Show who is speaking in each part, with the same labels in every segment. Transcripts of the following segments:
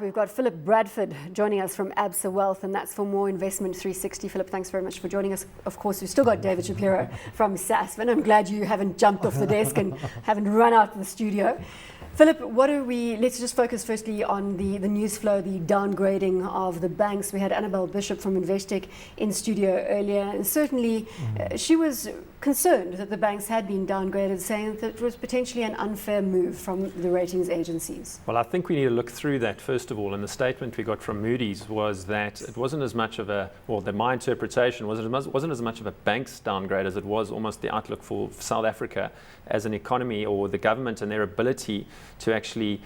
Speaker 1: we've got Philip Bradford joining us from Absa Wealth, and that's for more Investment 360. Philip, thanks very much for joining us. Of course, we've still got David Shapiro from SAS, and I'm glad you haven't jumped off the desk and haven't run out of the studio. Philip, let's just focus firstly on the news flow, the downgrading of the banks. We had Annabelle Bishop from Investec in studio earlier, and certainly she was concerned that the banks had been downgraded, saying that it was potentially an unfair move from the ratings agencies.
Speaker 2: Well, I think we need to look through that first of all, and the statement we got from Moody's was that it wasn't as much of my interpretation wasn't as much of a bank's downgrade as it was almost the outlook for South Africa as an economy, or the government and their ability to actually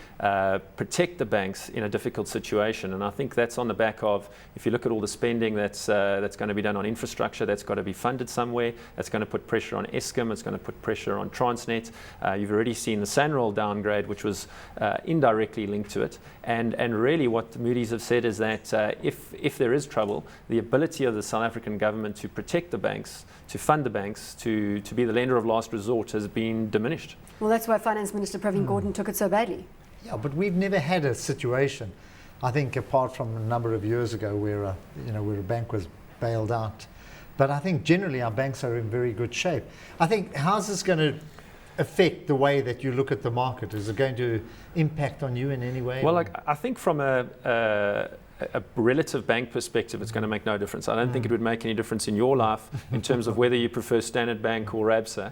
Speaker 2: protect the banks in a difficult situation. And I think that's on the back of, if you look at all the spending that's going to be done on infrastructure, that's got to be funded somewhere, that's going to put pressure on Eskom, it's going to put pressure on Transnet. You've already seen the Sanral downgrade, which was indirectly linked to it. And really what Moody's have said is that if there is trouble, the ability of the South African government to protect the banks, to fund the banks, to be the lender of last resort has been diminished.
Speaker 1: Well, that's why Finance Minister Pravin Gordhan took it so badly.
Speaker 3: Yeah, but we've never had a situation, I think, apart from a number of years ago where a bank was bailed out. But I think generally our banks are in very good shape. I think, how's this going to affect the way that you look at the market? Is it going to impact on you in any way?
Speaker 2: Well, I think from a relative bank perspective, it's going to make no difference. I don't think it would make any difference in your life in terms of whether you prefer Standard Bank or Absa.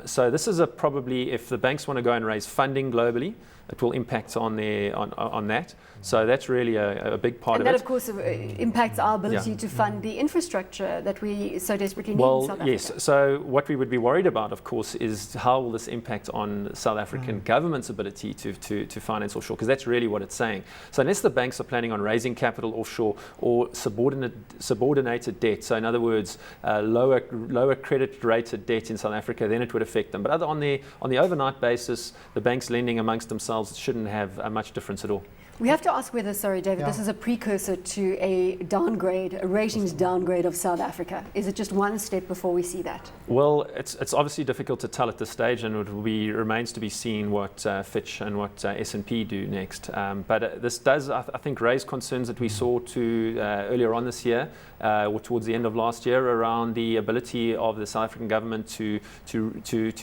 Speaker 2: So this is probably, if the banks want to go and raise funding globally, it will impact on that. So that's really a big part of it.
Speaker 1: And that, of course, impacts our ability to fund the infrastructure that we so desperately need in South Africa.
Speaker 2: Yes. So what we would be worried about, of course, is how will this impact on the South African government's ability to finance offshore, because that's really what it's saying. So unless the banks are planning on raising capital offshore or subordinated debt, so in other words, lower credit rated debt in South Africa, then it would affect them. But on the overnight basis, the banks lending amongst themselves shouldn't have much difference at all.
Speaker 1: We have to ask whether, sorry David, this is a precursor to a downgrade, a ratings downgrade of South Africa. Is it just one step before we see that?
Speaker 2: Well, it's obviously difficult to tell at this stage, and it remains to be seen what Fitch and what S&P do next. But this does, I think, raise concerns that we saw earlier on this year, or towards the end of last year, around the ability of the South African government to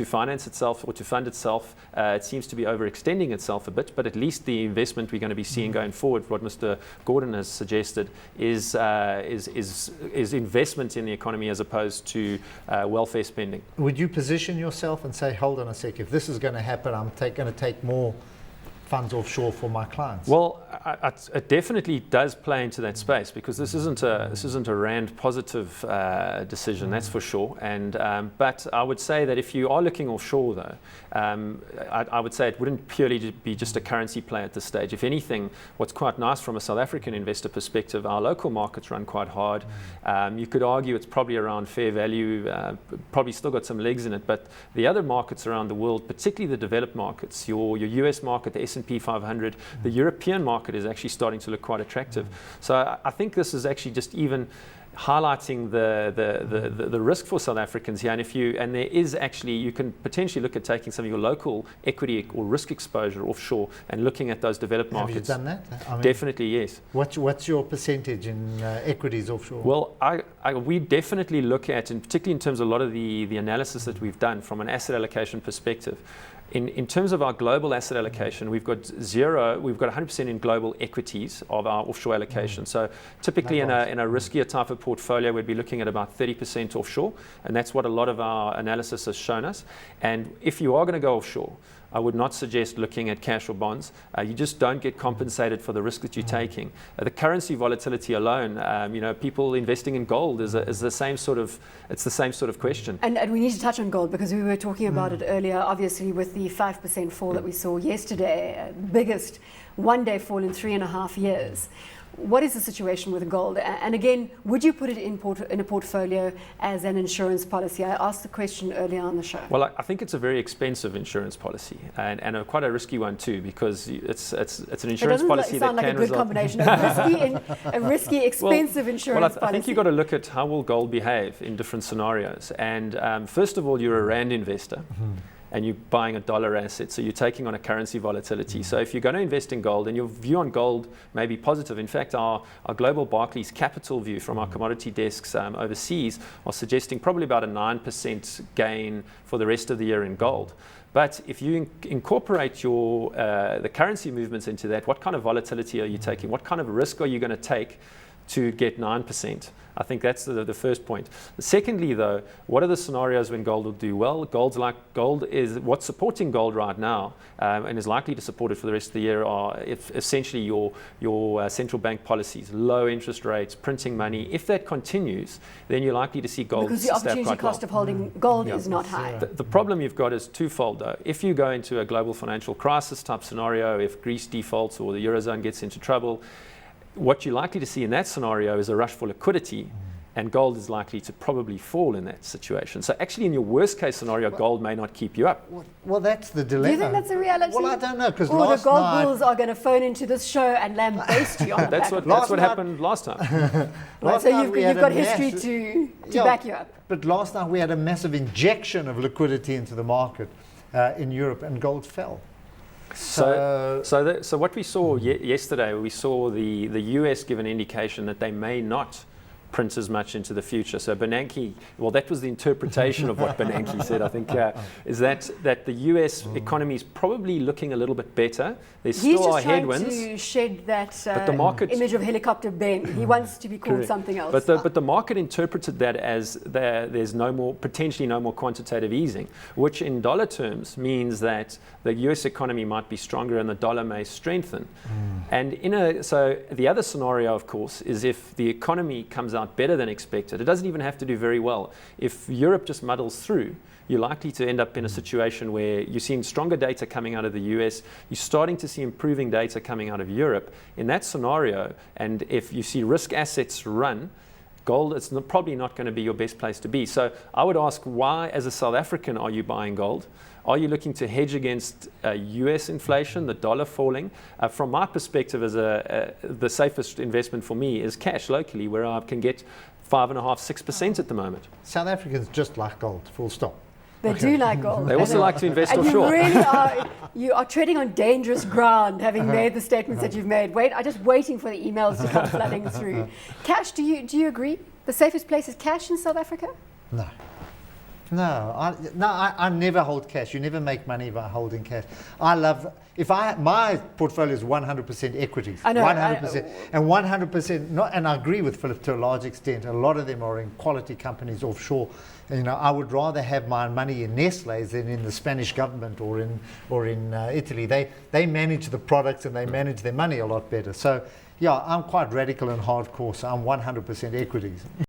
Speaker 2: finance itself or to fund itself. It seems to be overextending itself a bit, but at least the investment we're going to be seeing going forward, what Mr. Gordhan has suggested, is investment in the economy as opposed to welfare spending.
Speaker 3: Would you position yourself and say, hold on a sec, if this is going to happen, I'm going to take more funds offshore for my clients?
Speaker 2: Well, it definitely does play into that space, because this isn't a Rand positive decision, that's for sure. And but I would say that if you are looking offshore, though, I would say it wouldn't purely be just a currency play at this stage. If anything, what's quite nice from a South African investor perspective, our local markets run quite hard. You could argue it's probably around fair value, probably still got some legs in it, but the other markets around the world, particularly the developed markets, your US market, the S&P 500, the European market is actually starting to look quite attractive. So I think this is actually just even highlighting the risk for South Africans here. And there is actually, you can potentially look at taking some of your local equity or risk exposure offshore and looking at those developed markets.
Speaker 3: Have you done that?
Speaker 2: Definitely, yes.
Speaker 3: What's your percentage in equities offshore?
Speaker 2: Well, we definitely look at, and particularly in terms of a lot of the analysis that we've done from an asset allocation perspective, in terms of our global asset allocation, we've got 100% in global equities of our offshore allocation. So typically in a riskier type of portfolio, we'd be looking at about 30% offshore, and that's what a lot of our analysis has shown us. And if you are going to go offshore, I would not suggest looking at cash or bonds. You just don't get compensated for the risk that you're taking. The currency volatility alone, people investing in gold is the same sort of question.
Speaker 1: And we need to touch on gold, because we were talking about it earlier, obviously, with the 5% fall that we saw yesterday, biggest one-day fall in 3.5 years. What is the situation with gold? And again, would you put it in a portfolio as an insurance policy? I asked the question earlier on the show.
Speaker 2: Well, I think it's a very expensive insurance policy, and quite a risky one too, because it's an insurance policy that can result. It doesn't sound like a good combination of a risky, expensive insurance policy. I think you've got to look at how will gold behave in different scenarios. And first of all, you're a Rand investor. and you're buying a dollar asset, so you're taking on a currency volatility. So if you're going to invest in gold, and your view on gold may be positive, in fact, our global Barclays capital view from our commodity desks overseas are suggesting probably about a 9% gain for the rest of the year in gold. But if you incorporate your the currency movements into that, what kind of volatility are you taking? What kind of risk are you going to take to get 9%? I think that's the first point. Secondly, though, what are the scenarios when gold will do well? Gold is what's supporting gold right now, and is likely to support it for the rest of the year are essentially your central bank policies, low interest rates, printing money. If that continues, then you're likely to see gold
Speaker 1: because the opportunity cost of holding gold is not high.
Speaker 2: The problem you've got is twofold, though. If you go into a global financial crisis type scenario, if Greece defaults or the Eurozone gets into trouble, what you're likely to see in that scenario is a rush for liquidity, and gold is likely to probably fall in that situation. So actually, in your worst case scenario, gold may not keep you up.
Speaker 3: Well, that's the dilemma.
Speaker 1: Do you think that's a reality?
Speaker 3: Well, I don't know, because
Speaker 1: the
Speaker 3: last
Speaker 1: gold
Speaker 3: night...
Speaker 1: bulls are going to phone into this show and lambaste you on the
Speaker 2: That's
Speaker 1: back.
Speaker 2: what happened last time.
Speaker 1: So you've got history to back you up.
Speaker 3: But last night we had a massive injection of liquidity into the market in Europe, and gold fell.
Speaker 2: So what we saw yesterday, we saw the US give an indication that they may not print as much into the future. So Bernanke, well, that was the interpretation of what Bernanke said, I think, is that the US economy is probably looking a little bit better. There's still are headwinds.
Speaker 1: He's just trying to shed that
Speaker 2: but the market,
Speaker 1: image of helicopter Ben. He wants to be called something else.
Speaker 2: But the market interpreted that as there's potentially no more quantitative easing, which in dollar terms means that the US economy might be stronger and the dollar may strengthen. And so the other scenario, of course, is if the economy comes out better than expected. It doesn't even have to do very well. If Europe just muddles through, you're likely to end up in a situation where you're seeing stronger data coming out of the US, you're starting to see improving data coming out of Europe. In that scenario, and if you see risk assets run, gold is probably not going to be your best place to be. So I would ask, why, as a South African, are you buying gold? Are you looking to hedge against US inflation, the dollar falling? From my perspective, the safest investment for me is cash locally, where I can get 5.5–6% at the moment.
Speaker 3: South Africans just like gold, full stop.
Speaker 1: They do like gold.
Speaker 2: They also like to invest
Speaker 1: and
Speaker 2: offshore.
Speaker 1: You are treading on dangerous ground, having made the statements that you've made. I'm just waiting for the emails to come flooding through. Cash, do you agree? The safest place is cash in South Africa?
Speaker 3: No, I never hold cash. You never make money by holding cash. My portfolio is 100% equities.
Speaker 1: I know.
Speaker 3: 100%. And 100%, and I agree with Philip to a large extent. A lot of them are in quality companies offshore. I would rather have my money in Nestlé's than in the Spanish government or in Italy. They manage the products and they manage their money a lot better. So, yeah, I'm quite radical and hardcore, so I'm 100% equities.